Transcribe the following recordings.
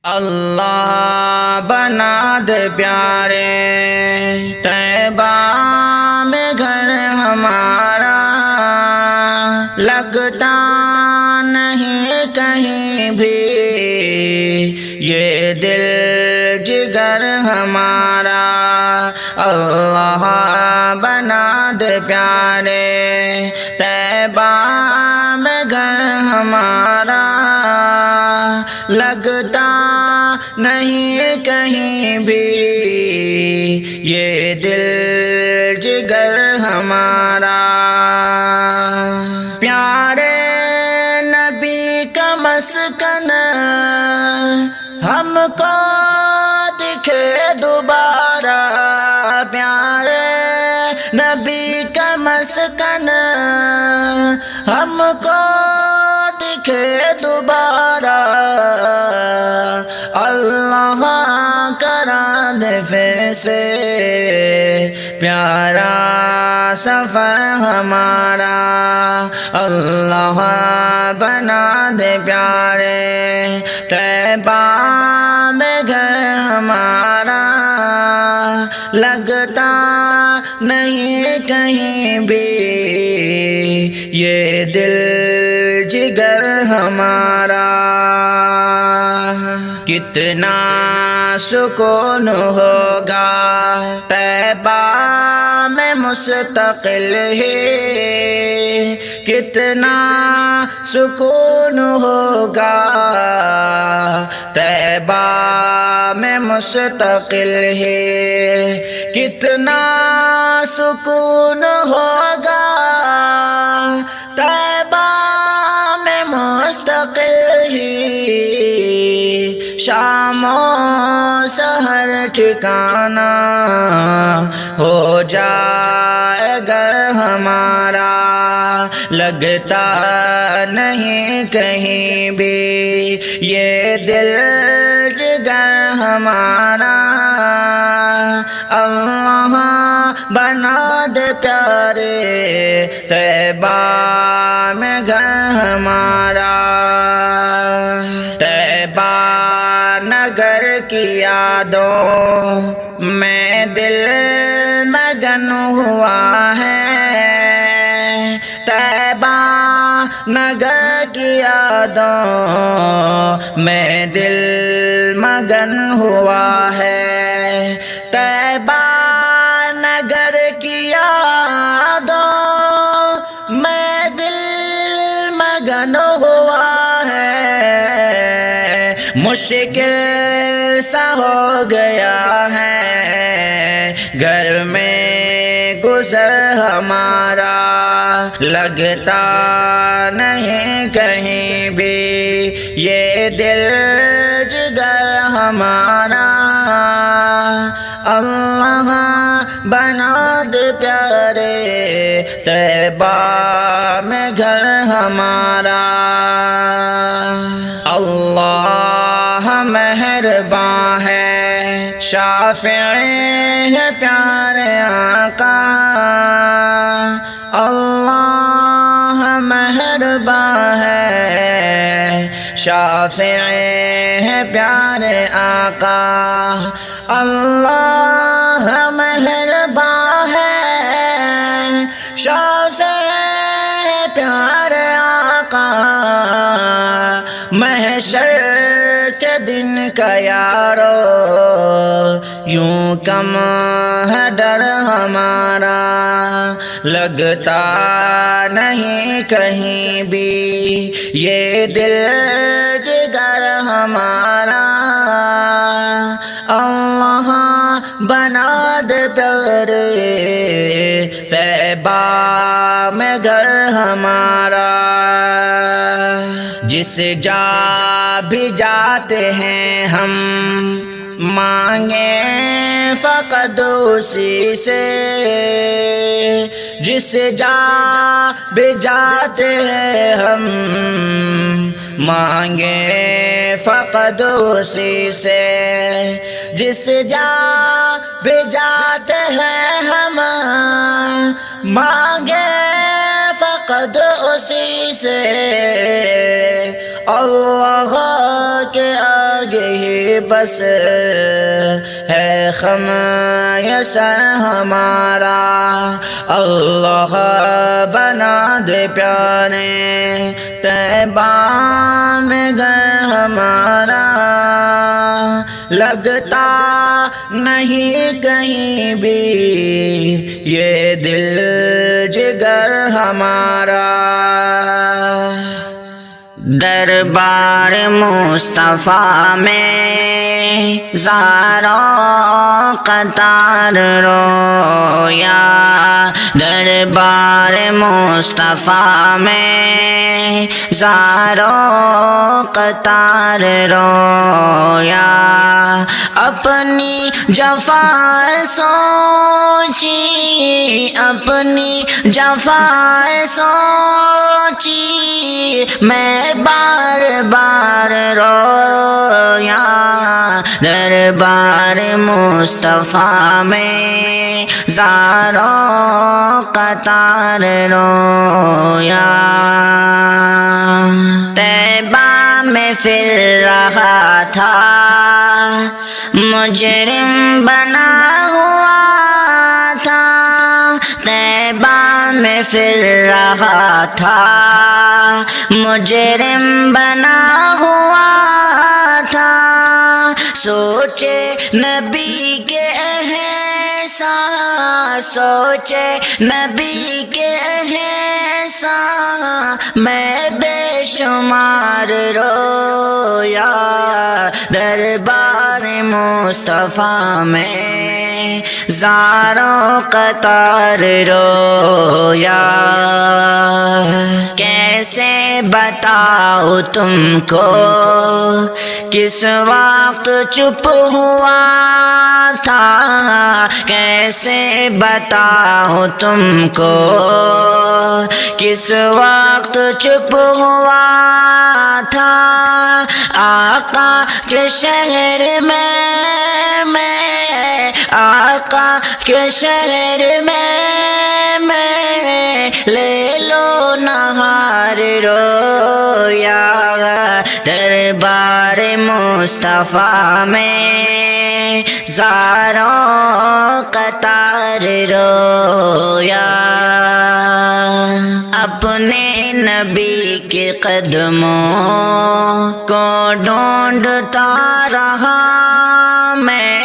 اللہ بنا دے پیارے طیبہ میں گھر ہمارا، لگتا نہیں کہیں بھی یہ دل جگر ہمارا۔ اللہ بنا دے پیارے طیبہ میں گھر ہمارا، لگتا نہیں کہیں بھی یہ دل جگر ہمارا۔ پیارے نبی کا مسکن ہم کو دکھے دوبارہ، پیارے نبی کا مسکن ہم کو دکھے دوبارہ۔ اللہ کرا دے پھر سے پیارا سفر ہمارا، اللہ بنا دے پیارے طیبہ میں گھر ہمارا، لگتا نہیں کہیں بھی یہ دل جگر ہمارا۔ کتنا سکون ہوگا طیبہ میں مستقل ہے، کتنا سکون ہوگا طیبہ میں مستقل ہے، کتنا سکون ہوگا طیبہ میں مستقل ہے، شام و سحر ٹھکانہ ہو جائے گر ہمارا، لگتا نہیں کہیں بھی یہ دل جگر ہمارا۔ اللہ بنا دے پیارے طیبہ میں گھر ہمارا، طیبہ نگر کی یادوں میں دل مگن ہوا ہے، طیبہ نگر کی یادوں میں دل مگن ہوا ہے، طیبہ نگر کی یادوں میں دل مگن ہوا ہے، مشکل سا ہو گیا ہے گھر میں گزر ہمارا، لگتا نہیں کہیں بھی یہ دل جگر ہمارا۔ اللہ بنا دے پیارے طیبہ میں گھر ہمارا، اللہ مہرباں ہے شافعی ہے پیارے آقا، اللہ مہرباں ہے شافعی ہے پیارے آقا، اللہ مہرباں ہے شافعی ہے پیارے آقا، محشر کے دن کا یارو یوں کم ہے ڈر ہمارا، لگتا نہیں کہیں بھی یہ دل جگر ہمارا۔ اللہ بنا دے پیارے طیبہ میں گھر ہمارا، جس جا بھی جاتے ہیں ہم مانگے فقط اسی سے، جس جا بھی جاتے ہیں ہم مانگے فقط اسی سے، جس جا بھی جاتے ہیں ہم مانگے فقط اسی سے، اللہ کے یہی بس ہے خم یہ سر ہمارا، اللہ بنا دے پیارے طیبہ میں گھر ہمارا، لگتا نہیں کہیں بھی یہ دل جگر ہمارا، دربار مصطفیٰ میں زاروں قطار رویا، دربار مصطفیٰ میں زاروں قطار رویا، اپنی جفا سوچی اپنی جفا سوچی میں بار بار رویا، دربار مصطفیٰ میں زاروں قطار رویا، طیبہ میں پھر رہا تھا مجرم بنا ہوا تھا، طیبہ میں پھر رہا تھا مجرم بنا ہوا تھا، سوچے نبی کے احسان سوچے نبی کے احسان میں بے شمار رویا، دربار مصطفیٰ میں زاروں قطار رویا، کیسے بتاؤ تم کو کس وقت چپ ہوا تھا، کیسے بتاؤ تم کو کس وقت چپ ہوا تھا، آقا کے شہر میں آقا کے شہر میں لے لو نہار رویا، دربار مصطفیٰ میں زاروں قطار رویا، اپنے نبی کے قدموں کو ڈھونڈتا رہا میں،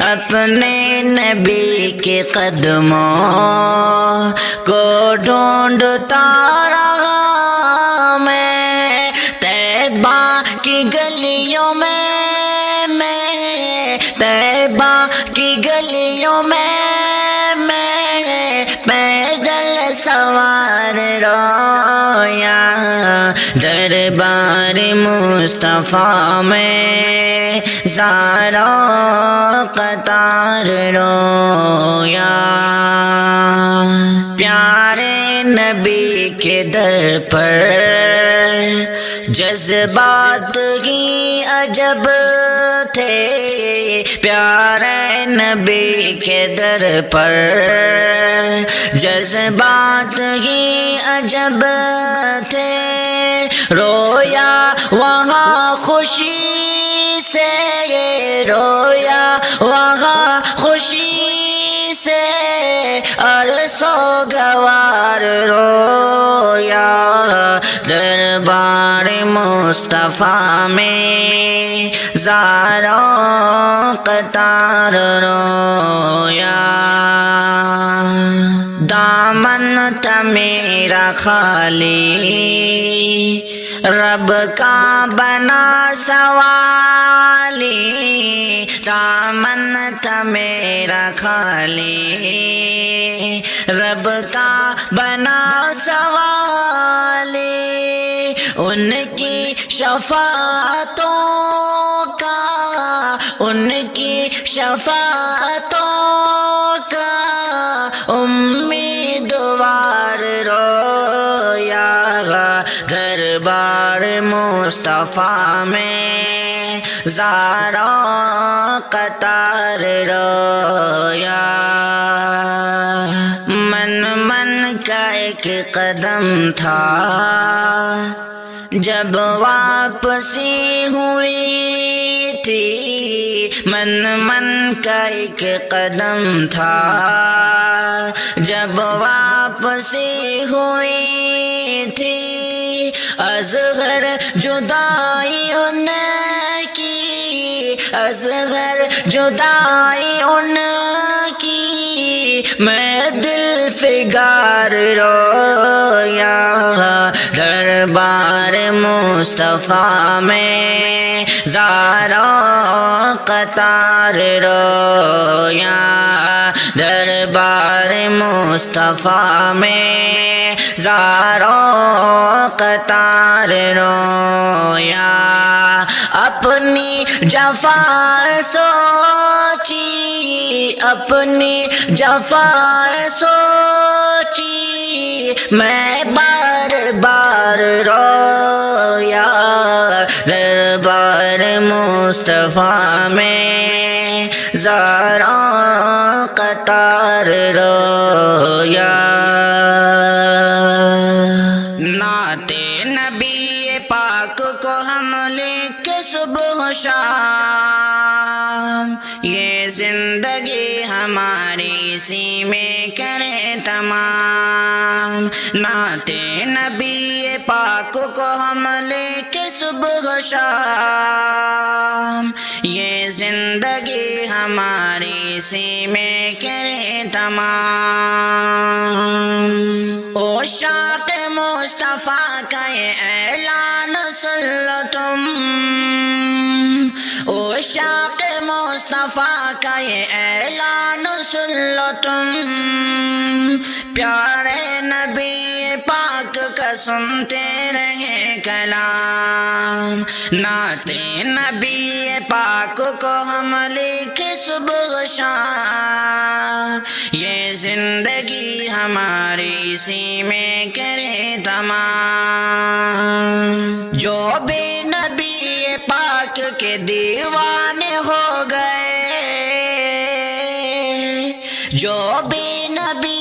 اپنے نبی کے قدموں کو ڈھونڈتا رہا میں، طیبہ کی گلیوں میں طیبہ کی گلیوں میں پیدل سوار رویا، دربار مصطفیٰ میں زاروں قطار رویا، پیارے نبی کے در پر جذبات ہی عجب تھے، پیارے نبی کے در پر جذبات ہی عجب تھے، رویا وہاں خوشی سے رویا وہاں خوشی سے، اور سوگوار رویا، دربار مصطفیٰ میں زاروں قطار رویا، دامن تھا میرا خالی رب کا بنا سوالی، دامن تھا میرا خالی رب کا بنا سوالی، ان کی شفاعتوں کا ان کی شفاعتوں کا امیدوار رویا، دربار مصطفیٰ میں زاروں قطار رویا، من کا ایک قدم تھا جب واپسی ہوئی تھی، من کا ایک قدم تھا، جب واپسی ہوئی تھی اصغر جدائی ان کی، اصغر جدائی ان کی، میں دل فگار رویا، دربار مصطفیٰ میں زاروں قطار رویا، دربار مصطفیٰ میں زاروں قطار رویا، اپنی جفا سوچی، اپنی جفا سوچی، میں بار بار رویا، دربار مصطفیٰ میں زاروں قطار رویا۔ نعت نبی پاک کو ہم لکھ صبح و شام، یہ زندگی ہماری اسی میں کرے تمام، نعت نبی پاک کو ہم لکھ صبح و شام، یہ زندگی ہماری اسی میں کرے تمام، عشاق مصطفیٰ کا یہ اعلان سن لو تم، عشاق مصطفیٰ کا یہ اعلان سن لو تم، پیارے نبی پاک کا سنتے رہے کلام، نعت نبی پاک کو ہم لکھ صبح و شام، یہ زندگی ہماری اسی میں کرے تمام، جو بھی نبی پاک کے دیوانے ہو گئے، جو بھی نبی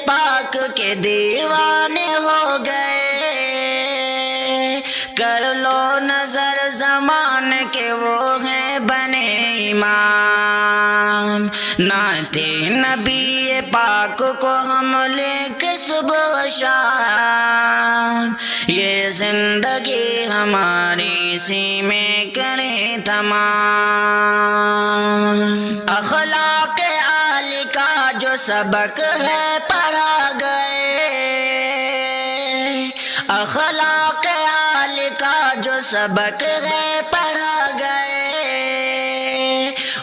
پاک کے دیوانے ہو گئے، کر لو نظر زمان کے وہ ہیں بنے امام، نعت نبی پاک کو ہم لکھ صبح و شام، یہ زندگی ہماری اسی میں کرے تمام، اخلاق آل کا جو سبق ہے پڑھا گئے، اخلاق آل کا جو سبق ہے پڑھا گئے،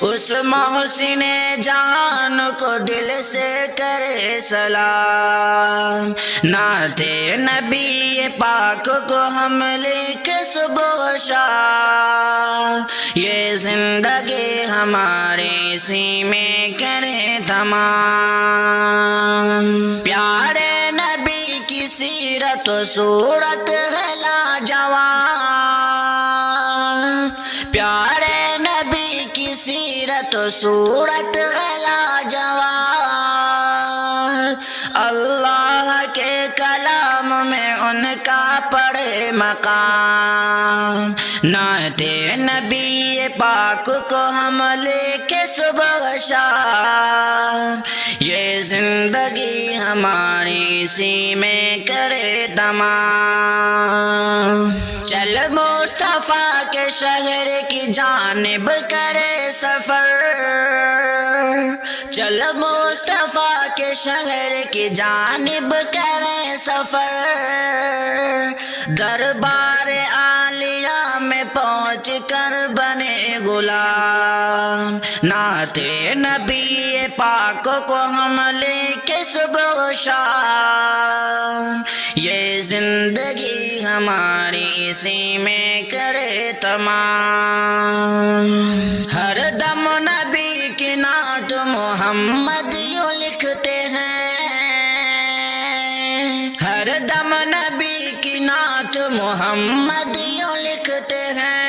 اس محسن جان کو دل سے کرے سلام، نعت نبی پاک کو ہم لکھ صبح و شام، یہ زندگی ہمارے اسی میں کرے تمام، پیارے نبی کی سیرت و صورت ہے لاجواب، پیارے نبی کی سیرت و صورت ہے لاجواب، اللہ کے کلام میں ان کا پڑے مقام، نعت نبی پاک کو ہم لکھ صبح و شام، یہ زندگی ہماری اسی میں کرے تمام، چل مصطفیٰ کے شہر کی جانب کرے سفر، چل مصطفیٰ کے شہر کی جانب کرے سفر، دربار عالیہ میں پہنچ کر بنے غلام، نعت نبی پاک کو ہم لکھ صبح و شام، یہ زندگی ہماری اسی میں کرے تمام، ہر دم نبی کی نعت محمد یوں لکھتے ہیں، ہر دم نبی کی نعت محمد یوں لکھتے ہیں،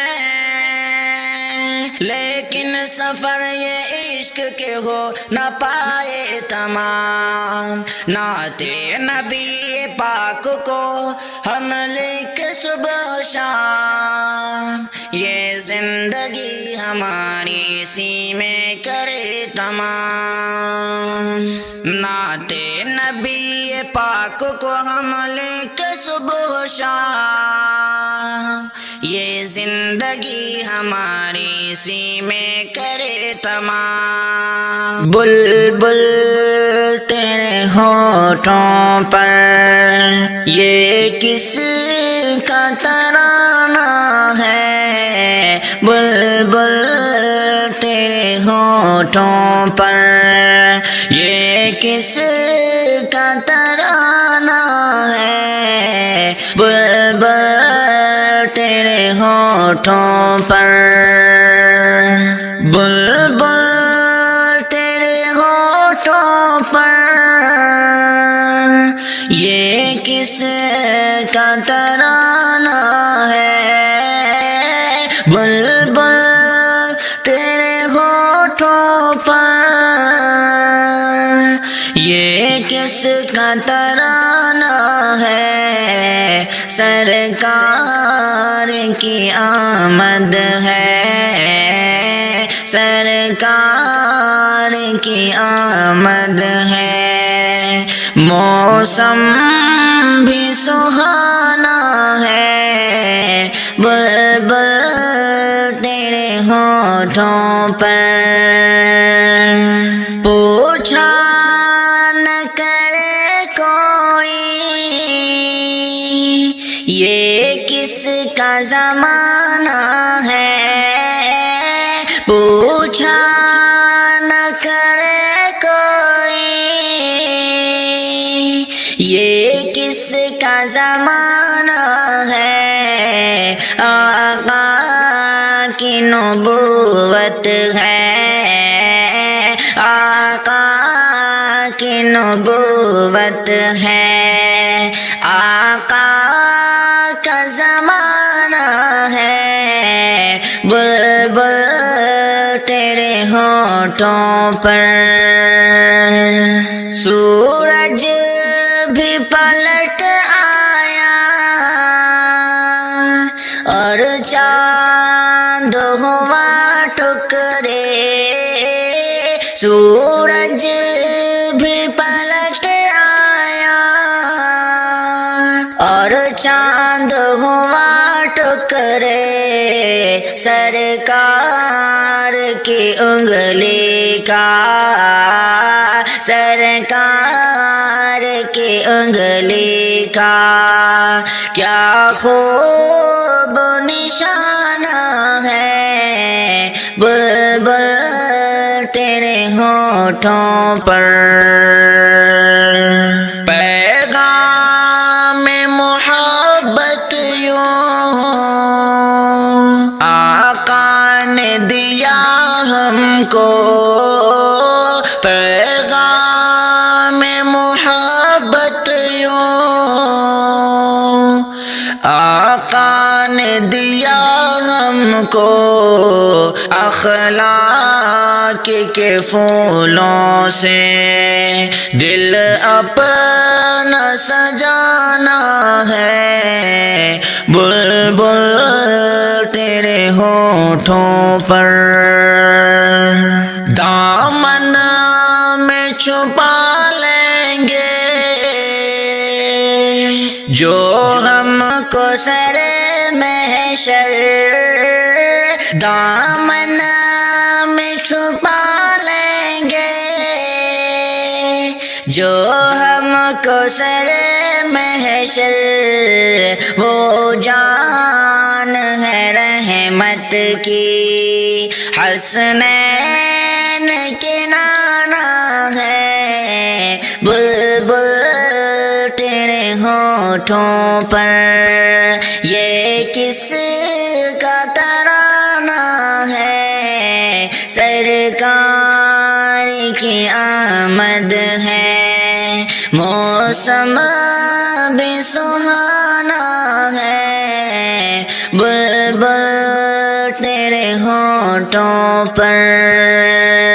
لیکن سفر یہ عشق کے ہو نہ پائے تمام، نعت نبی پاک کو ہم لکھ صبح شام، یہ زندگی ہماری اسی میں کرے تمام، نعت نبی پاک کو ہم لکھ صبح شام، یہ زندگی ہماری اسی میں کرے تمام۔ بلبل تیرے ہونٹوں پر یہ کس کا ترانہ ہے، بلبل تیرے ہونٹوں پر یہ کس کا ترانہ ہے، بلبل تیرے ہونٹوں پر، بلبل تیرے ہونٹوں پر یہ کس کا ترانہ ہے، بلبل تیرے ہونٹوں پر یہ کس کا ترانہ ہے، سرکار کی آمد ہے، سرکار کی آمد ہے، موسم بھی سہانا ہے، بلبل تیرے ہونٹوں پر، پوچھا نہ کرے کوئی یہ کس کا زمانہ ہے، پوچھا نہ کرے کوئی یہ کس کا زمانہ ہے، آقا کی نبوت ہے، آقا کی نبوت ہے، آقا کا زمانہ ہے، بلبل تیرے ہونٹوں پر، سورج بھی پلٹ آیا اور چاند ہوا ٹکرے، سورج بھی پلٹ آیا اور چاند ہوا ٹکرے، سرکار کی انگلی کا، سرکار کی انگلی کا کیا خوب نشانہ ہے، بلبل تیرے ہونٹوں پر، پیغام محبت یوں آقا نے دیا ہم کو، پیغام محبت یوں آقا نے دیا ہم کو، اخلاق کے پھولوں سے دل اپنا سجانا ہے، بلبل تیرے ہونٹوں پر، دامن میں چھپا لیں گے جو ہم کو سر محشر، دامن میں چھپا لیں گے جو ہم کو سر محشر، وہ جان ہے رحمت کی، حسنین کے نانا ہے، بلبل تیرے ہونٹوں پر یہ کس کا ترانہ ہے، سرکار کی آمد ہے، موسم بھی سہانا ہے، بلبل تیرے ہونٹوں ہونٹوں پر